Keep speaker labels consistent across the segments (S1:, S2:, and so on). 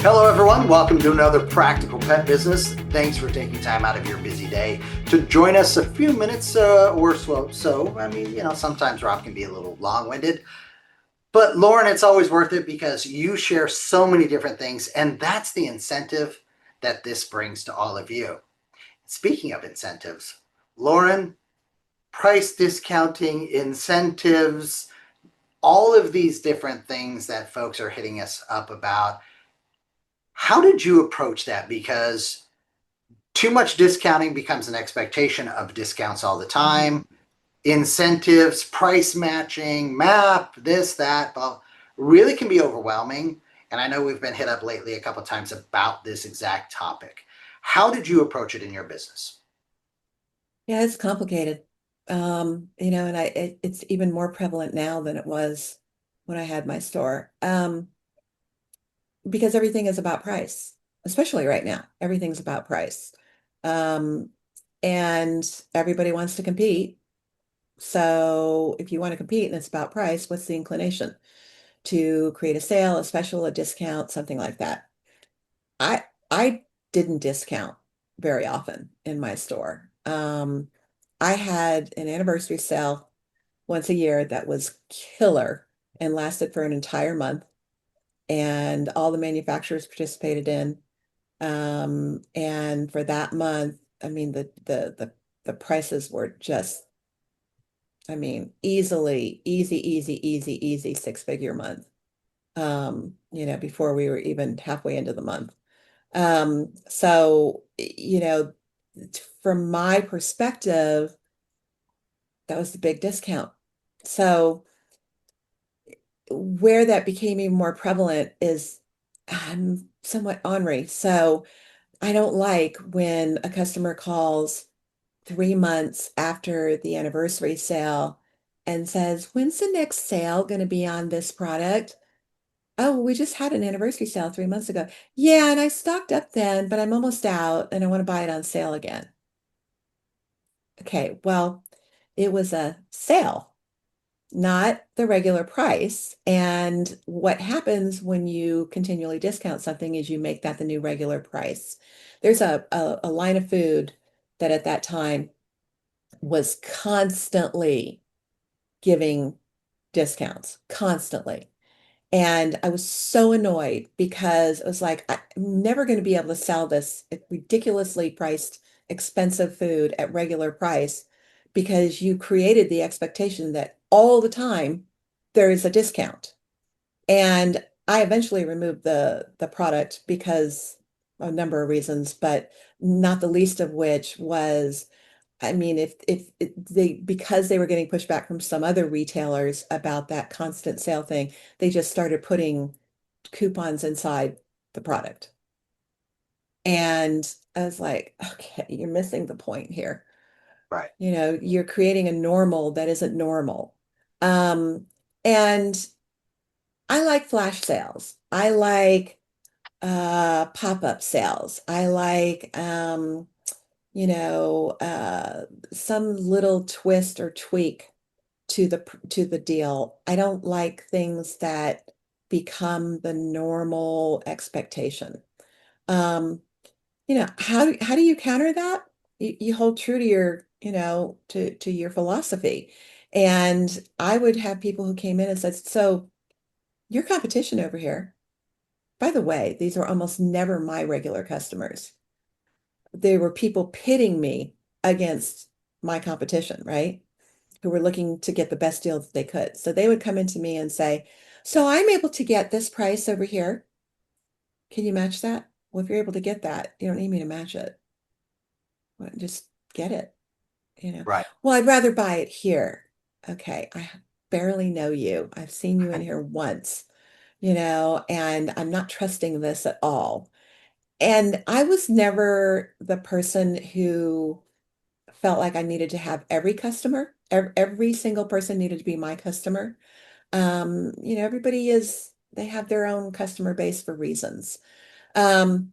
S1: Hello, everyone. Welcome to another Practical Pet Business. Thanks for taking time out of your busy day to join us a few minutes or so. Sometimes Rob can be a little long-winded, but Lauren, it's always worth it because you share so many different things, and that's the incentive that this brings to all of you. Speaking of incentives, Lauren, price discounting, incentives, all of these different things that folks are hitting us up about. How did you approach that? Because too much discounting becomes an expectation of discounts all the
S2: Mhm.
S1: time. Incentives, price matching, MAP, this, that, well, really can be overwhelming. And I know we've been hit up lately a couple of times about this exact topic. How did you approach it in your business?
S2: Yeah, it's complicated. And it's even more prevalent now than it was when I had my store. Because everything is about price, especially right now. Everything's about price. Um, and everybody wants to compete. So if you want to compete and it's about price, what's the inclination to create a sale, a special, a discount, something like that? I I didn't discount very often in my store. I had an anniversary sale once a year that was killer and lasted for an entire month, and all the manufacturers participated in. And for that month, I mean the prices were just, I mean, easy six-figure month. Before we were even halfway into the month. From my perspective, that was the big discount. So where that became even more prevalent is I'm somewhat ornery. So I don't like when a customer calls 3 months after the anniversary sale and says, "When's the next sale going to be on this product?" "Oh, we just had an anniversary sale 3 months ago." "Yeah, and I stocked up then, but I'm almost out and I want to buy it on sale again." Okay, well, it was a sale, not the regular price. And what happens when you continually discount something is you make that the new regular price. There's a line of food that at that time was constantly giving discounts, constantly. And I was so annoyed because it was like, I'm never going to be able to sell this ridiculously priced, expensive food at regular price because you created the expectation that all the time there is a discount. And I eventually removed the product because of a number of reasons, but not the least of which was, I mean, if they, because they were getting pushback from some other retailers about that constant sale thing, they just started putting coupons inside the product. And I was like, okay, you're missing the point here.
S1: Right.
S2: You're creating a normal that isn't normal. Um, and I like flash sales. I like pop-up sales. I like you know, uh, some little twist or tweak to the deal. I don't like things that become the normal expectation. Um, how do you counter that? You hold true to your, to your philosophy. And I would have people who came in and said, "So your competition over here, by the way, these are almost never my regular customers. They were people pitting me against my competition, right? Who were looking to get the best deal that they could. So they would come into me and say, "So I'm able to get this price over here. Can you match that?" Well, if you're able to get that, you don't need me to match it. Well, just get it.
S1: Right.
S2: "Well, I'd rather buy it here." Okay, I barely know you. I've seen you in here once, and I'm not trusting this at all. And I was never the person who felt like I needed to have every customer, every single person needed to be my customer. Everybody they have their own customer base for reasons. Um,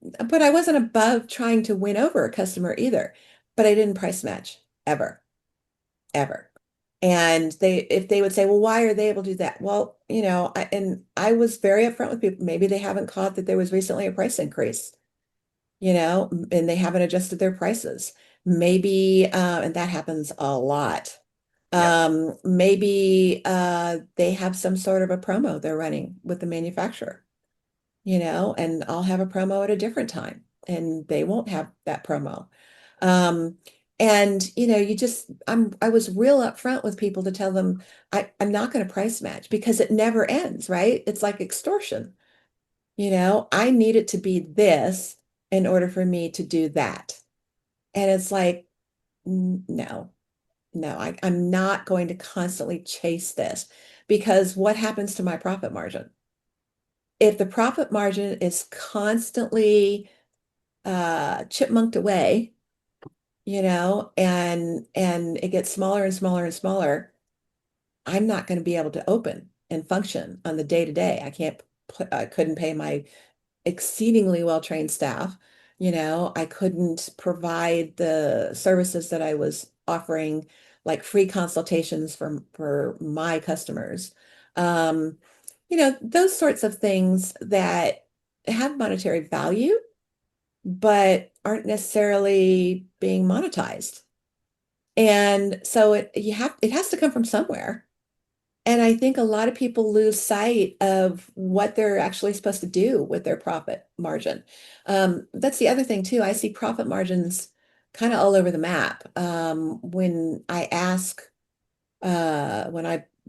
S2: but I wasn't above trying to win over a customer either. But I didn't price match ever, ever. And if they would say, well, why are they able to do that? Well, and I was very upfront with people. Maybe they haven't caught that there was recently a price increase, and they haven't adjusted their prices. Maybe, and that happens a lot.
S1: Yep.
S2: Maybe they have some sort of a promo they're running with the manufacturer, and I'll have a promo at a different time, and they won't have that promo. Um, and I was real upfront with people to tell them I'm not going to price match because it never ends, right? It's like extortion. I need it to be this in order for me to do that. And it's like, no, no, I'm not going to constantly chase this because what happens to my profit margin? If the profit margin is constantly chipmunked away, and it gets smaller and smaller and smaller, I'm not going to be able to open and function on the day to day. I couldn't pay my exceedingly well-trained staff. I couldn't provide the services that I was offering, like free consultations for my customers. Um, those sorts of things that have monetary value, but aren't necessarily being monetized. And so it has to come from somewhere. And I think a lot of people lose sight of what they're actually supposed to do with their profit margin. That's the other thing too. I see profit margins kind of all over the map. When I've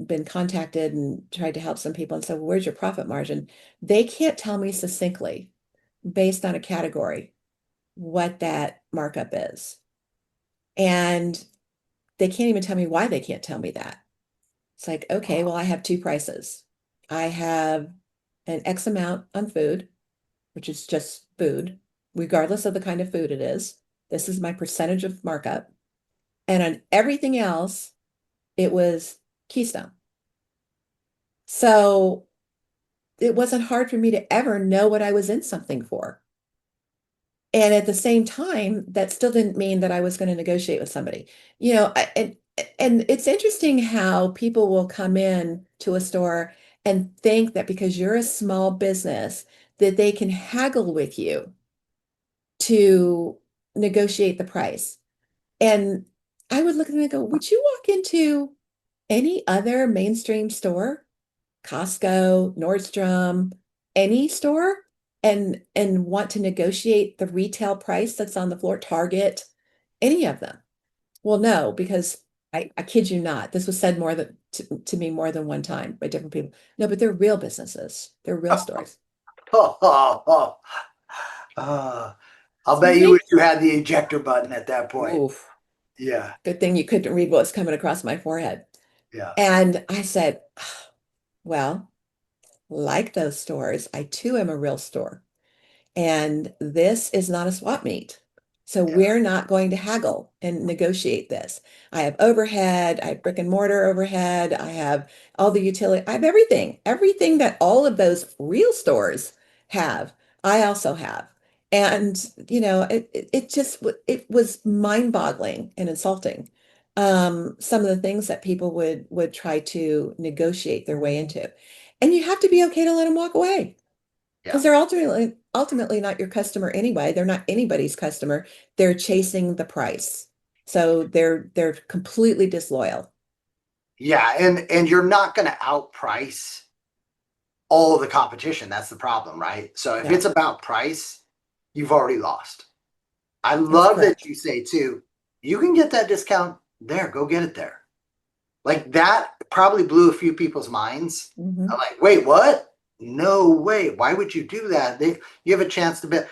S2: been contacted and tried to help some people and said, well, where's your profit margin? They can't tell me succinctly based on a category what that markup is. And they can't even tell me why they can't tell me that. It's like, okay, well, I have two prices. I have an X amount on food, which is just food, regardless of the kind of food it is. This is my percentage of markup. And on everything else, it was Keystone. So it wasn't hard for me to ever know what I was in something for. And at the same time, that still didn't mean that I was going to negotiate with somebody. And it's interesting how people will come in to a store and think that because you're a small business, that they can haggle with you to negotiate the price. And I would look at them and go, would you walk into any other mainstream store? Costco, Nordstrom, any store and want to negotiate the retail price that's on the floor, Target, any of them. Well, no, because I kid you not, this was said more than to me more than one time by different people. No, but they're real businesses. They're real stores.
S1: Oh, oh, oh. Uh, I'll bet
S2: Excuse
S1: you
S2: me?
S1: wish you had the ejector button at that point.
S2: Oof.
S1: Yeah,
S2: Good thing you couldn't read what's coming across my forehead.
S1: yeah,
S2: And I said, well, like those stores, I too am a real store. And this is not a swap meet. So
S1: yeah.
S2: we're not going to haggle and negotiate this. I have overhead, I have brick and mortar overhead, I have all the utility, I have everything that all of those real stores have, I also have. And, it just, it was mind-boggling and insulting. Some of the things that people would try to negotiate their way into. And you have to be okay to let them walk away.
S1: Yeah.
S2: Because they're ultimately not your customer anyway. They're not anybody's customer. They're chasing the price. So they're completely disloyal.
S1: Yeah, and you're not going to outprice all of the competition. That's the problem, right? So if it's
S2: No,
S1: about price, you've already lost. I
S2: that's
S1: love that
S2: correct.
S1: you say too, you can get that discount there, go get it there. Like that probably blew a few people's minds. I'm
S2: Hmm.
S1: like, wait, what? No way. Why would you do that? You have a chance to bet.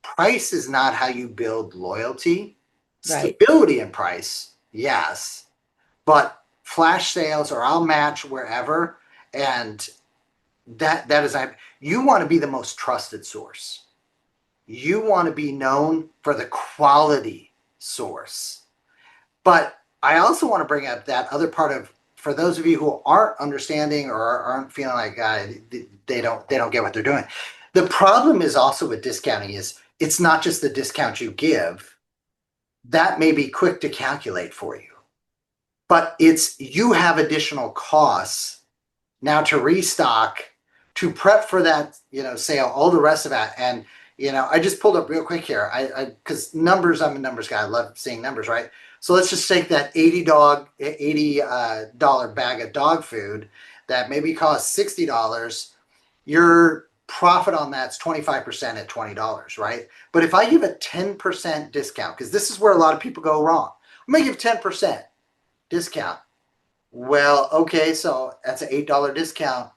S1: Price is not how you build loyalty.
S2: Right.
S1: Stability in price, yes, but flash sales or I'll match wherever, and that is you want to be the most trusted source. You want to be known for the quality source. But I also want to bring up that other part of for those of you who aren't understanding or aren't feeling like they don't get what they're doing. The problem is also with discounting is it's not just the discount you give that may be quick to calculate for you. but it's you have additional costs now to restock, to prep for that, sale, all the rest of that. And, I just pulled up real quick here. Because numbers, I'm a numbers guy. I love seeing numbers, right? So let's just take that $80 bag of dog food that maybe costs $60. Your profit on that's 25% at $20, right? But if I give a 10% discount, because this is where a lot of people go wrong, I'm gonna give 10% discount. Well, okay, so that's an $8 discount.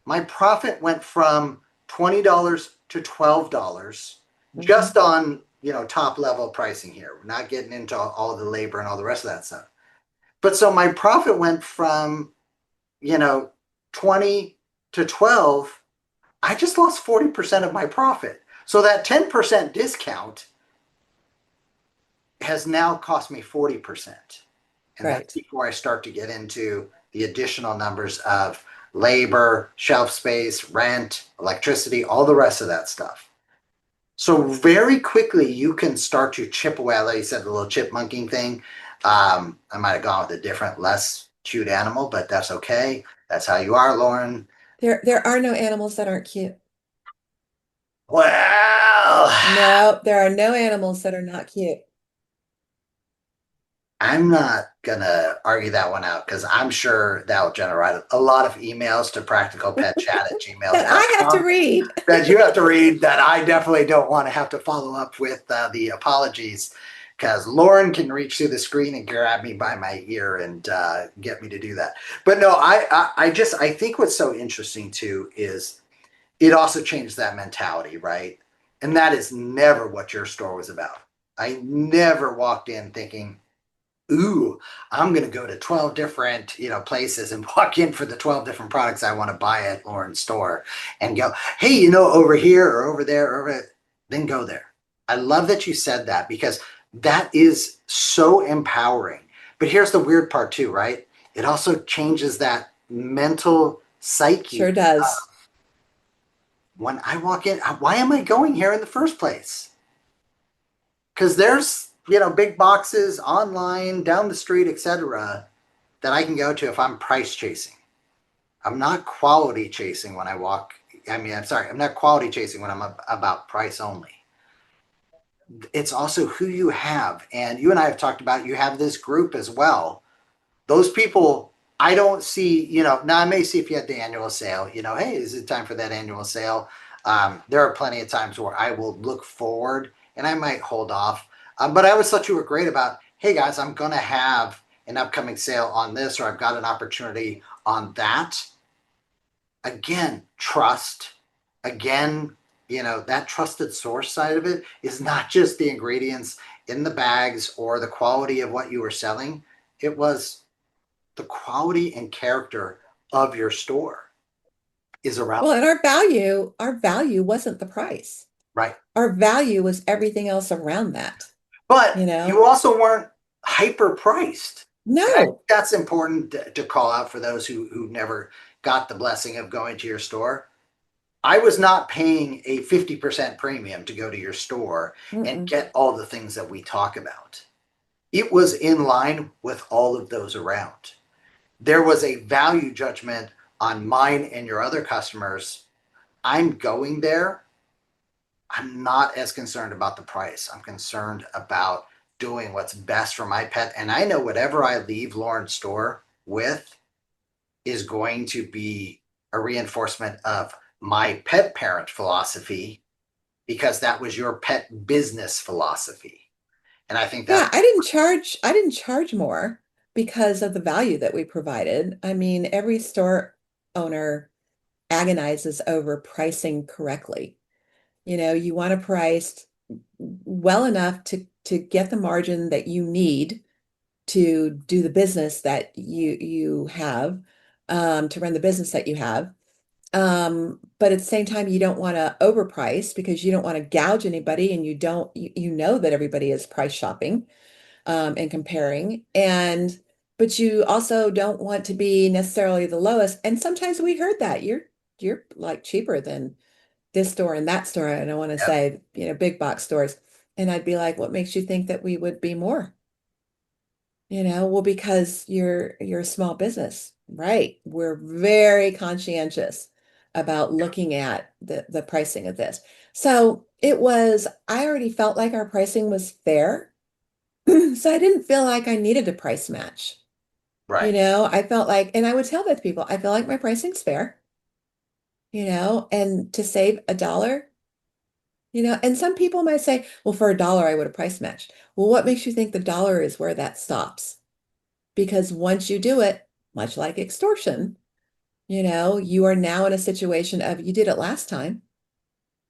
S1: My profit went from $20 to $12
S2: Mhm.
S1: just on, top level pricing here. We're not getting into all the labor and all the rest of that stuff. But so my profit went from, you know, 20 to 12. I just lost 40% of my profit. So that 10% discount has now cost me 40%. And that's
S2: Right.
S1: before I start to get into the additional numbers of labor, shelf space, rent, electricity, all the rest of that stuff. So very quickly you can start to chip away. Like you said, the little chipmunking thing. I might have gone with a different, less cute animal, but that's okay. That's how you are, Lauren.
S2: There are no animals that aren't cute.
S1: Well,
S2: No, there are no animals that are not cute.
S1: I'm not gonna argue that one out because I'm sure that will generate a lot of emails to practicalpetchat at
S2: That I have to
S1: gmail.com
S2: read.
S1: that you have to read that I definitely don't want to have to follow up with the apologies because Lauren can reach through the screen and grab me by my ear and get me to do that. But no, I think what's so interesting too is it also changed that mentality, right? And that is never what your store was about. I never walked in thinking, ooh, I'm going to go to 12 different, places and walk in for the 12 different products I want to buy at Lauren's store and go, hey, over here or over there, or over there, then go there. I love that you said that because that is so empowering. But here's the weird part too, right? It also changes that mental
S2: Sure
S1: psyche.
S2: does.
S1: When I walk in, why am I going here in the first place? Because there's, big boxes online, down the street, etc., that I can go to if I'm price chasing. I'm not quality chasing when I walk. I mean, I'm sorry, I'm not quality chasing when I'm about price only. It's also who you have. And you and I have talked about you have this group as well. Those people, I don't see, now I may see if you had the annual sale, hey, is it time for that annual sale? There are plenty of times where I will look forward and I might hold off. But I always thought you were great about, hey guys, I'm going to have an upcoming sale on this, or I've got an opportunity on that. Again, trust. Again, that trusted source side of it is not just the ingredients in the bags or the quality of what you were selling. It was the quality and character of your store is
S2: Well,
S1: irrelevant,
S2: and our value wasn't the price.
S1: right?
S2: Our value was everything else around that,
S1: But
S2: you
S1: you
S2: know?
S1: also weren't hyper priced. And I think
S2: No,
S1: that's important to call out for those who never got the blessing of going to your store. I was not paying a 50% premium to go to your store and
S2: mm-mm.
S1: get all the things that we talk about. It was in line with all of those around. There was a value judgment on mine and your other customers. I'm going there. I'm not as concerned about the price. I'm concerned about doing what's best for my pet. And I know whatever I leave Lauren's store with is going to be a reinforcement of my pet parent philosophy because that was your pet business philosophy. And I think
S2: Yeah,
S1: that's
S2: I didn't charge more because of the value that we provided. I mean, every store owner agonizes over pricing correctly. You want to price well enough to get the margin that you need to do the business that you have, to run the business that you have. But at the same time, you don't want to overprice because you don't want to gouge anybody, and you know that everybody is price shopping, and comparing. But you also don't want to be necessarily the lowest. And sometimes we heard that you're like cheaper than this store and that store. And I want to
S1: yep.
S2: say, big box stores. And I'd be like, what makes you think that we would be more? Well, because you're a small business, right? We're very conscientious about looking at the pricing of this. So I already felt like our pricing was fair. So I didn't feel like I needed a price match.
S1: Right.
S2: I felt like, and I would tell that to people, I feel like my pricing's fair, and to save $1, and some people might say, well, for $1, I would have price matched. Well, what makes you think the dollar is where that stops? Because once you do it, much like extortion, you are now in a situation of you did it last time,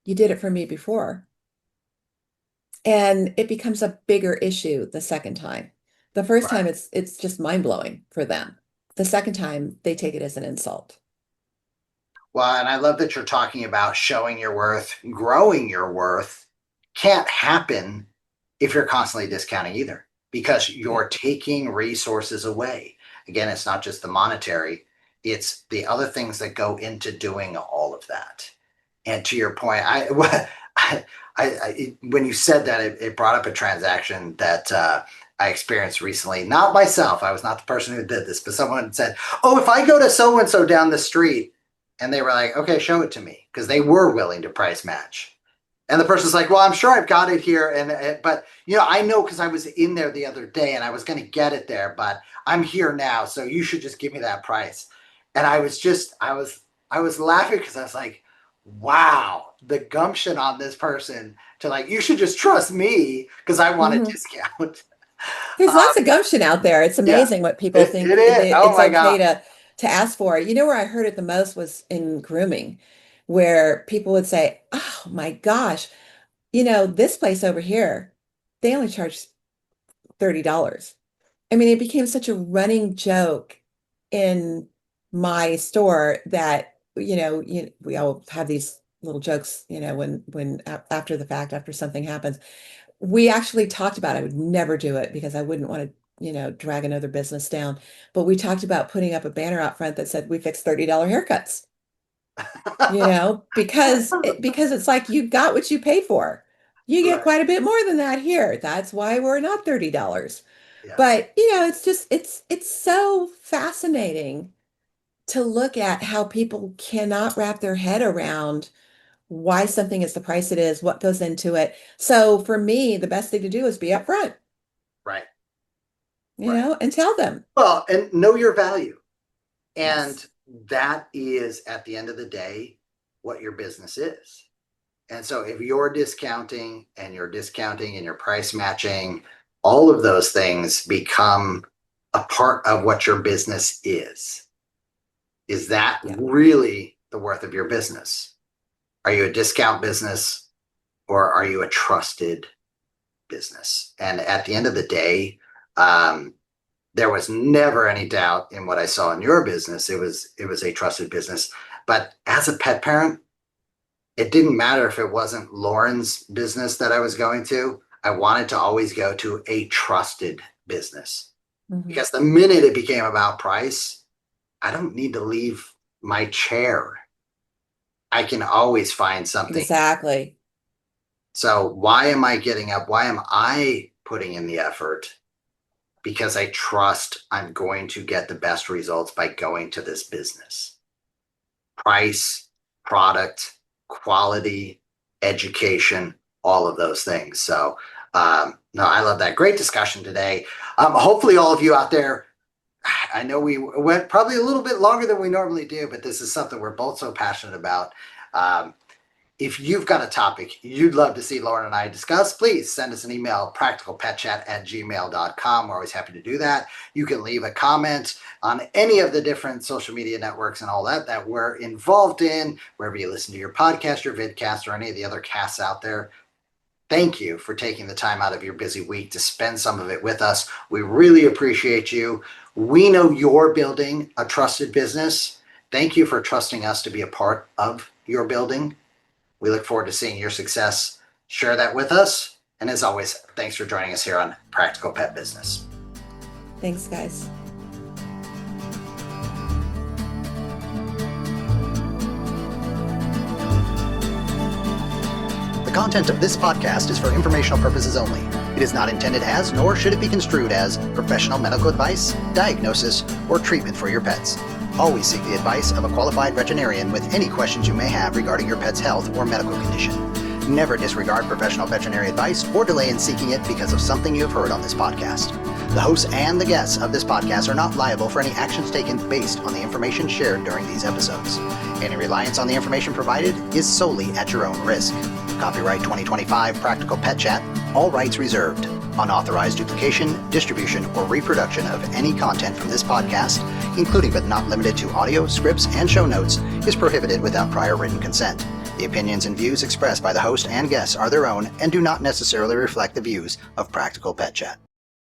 S2: you did it for me before, and it becomes a bigger issue the second time. The first
S1: Right.
S2: time it's just mind-blowing for them. The second time they take it as an insult.
S1: Well, and I love that you're talking about showing your worth, growing your worth can't happen if you're constantly discounting either, because
S2: Yeah.
S1: you're taking resources away. Again, it's not just the monetary, it's the other things that go into doing all of that. And to your point, when you said that, it brought up a transaction that I experienced recently. Not myself, I was not the person who did this, but someone said, "Oh, if I go to so and so down the street," and they were like, "Okay, show it to me," because they were willing to price match. And the person's like, "Well, I'm sure I've got it here, but I know because I was in there the other day and I was going to get it there, but I'm here now, so you should just give me that price." And I was laughing because I was like, "Wow, the gumption on this person to like, you should just trust me because I want a
S2: Mhm.
S1: discount."
S2: There's
S1: Uh,
S2: lots of gumption out there. It's
S1: yeah,
S2: amazing what people
S1: it
S2: think
S1: is. Oh
S2: it's
S1: my
S2: okay
S1: god,
S2: to ask for. Where I heard it the most was in grooming, where people would say, "Oh my gosh, this place over here, they only charge $30." I mean, it became such a running joke in my store that, we all have these little jokes, after the fact, after something happens. We actually talked about, I would never do it because I wouldn't want to, drag another business down. But we talked about putting up a banner out front that said we fix $30 haircuts, because it's like you got what you paid for. You get
S1: right?
S2: quite a bit more than that here. That's why we're not $30.
S1: Yeah,
S2: But, it's so fascinating to look at how people cannot wrap their head around why something is the price it is, what goes into it. So for me, the best thing to do is be upfront,
S1: right, right.
S2: and tell them.
S1: Well, and know your value. And
S2: Yes.
S1: that is, at the end of the day, what your business is. And so if you're discounting and you're price matching, all of those things become a part of what your business is. Is that
S2: Yeah.
S1: really the worth of your business? Are you a discount business or are you a trusted business? And at the end of the day, um, there was never any doubt in what I saw in your business. It was a trusted business. But as a pet parent, it didn't matter if it wasn't Lauren's business that I was going to. I wanted to always go to a trusted business
S2: Mhm.
S1: because the minute it became about price, I don't need to leave my chair. I can always find something.
S2: Exactly.
S1: So why am I getting up? Why am I putting in the effort? Because I trust I'm going to get the best results by going to this business. Price, product, quality, education, all of those things. So, no, I love that. Great discussion today. Hopefully, all of you out there, I know we went probably a little bit longer than we normally do, but this is something we're both so passionate about. Um, if you've got a topic you'd love to see Lauren and I discuss, please send us an email, practicalpetchat@gmail.com. We're always happy to do that. You can leave a comment on any of the different social media networks and all that we're involved in, wherever you listen to your podcast, your vidcast, or any of the other casts out there. Thank you for taking the time out of your busy week to spend some of it with us. We really appreciate you. We know you're building a trusted business. Thank you for trusting us to be a part of your building. We look forward to seeing your success. Share that with us. And as always, thanks for joining us here on Practical Pet Business.
S2: Thanks, guys.
S1: The content of this podcast is for informational purposes only. It It is not intended as, nor should it be construed as, professional medical advice, diagnosis, or treatment for your pets. Always seek the advice of a qualified veterinarian with any questions you may have regarding your pet's health or medical condition. Never disregard professional veterinary advice or delay in seeking it because of something you have heard on this podcast. The hosts and the guests of this podcast are not liable for any actions taken based on the information shared during these episodes. Any reliance on the information provided is solely at your own risk. Copyright 2025 Practical Pet Chat, all rights reserved. Unauthorized duplication, distribution, or reproduction of any content from this podcast, including but not limited to audio, scripts, and show notes, is prohibited without prior written consent. The opinions and views expressed by the host and guests are their own and do not necessarily reflect the views of Practical Pet Chat.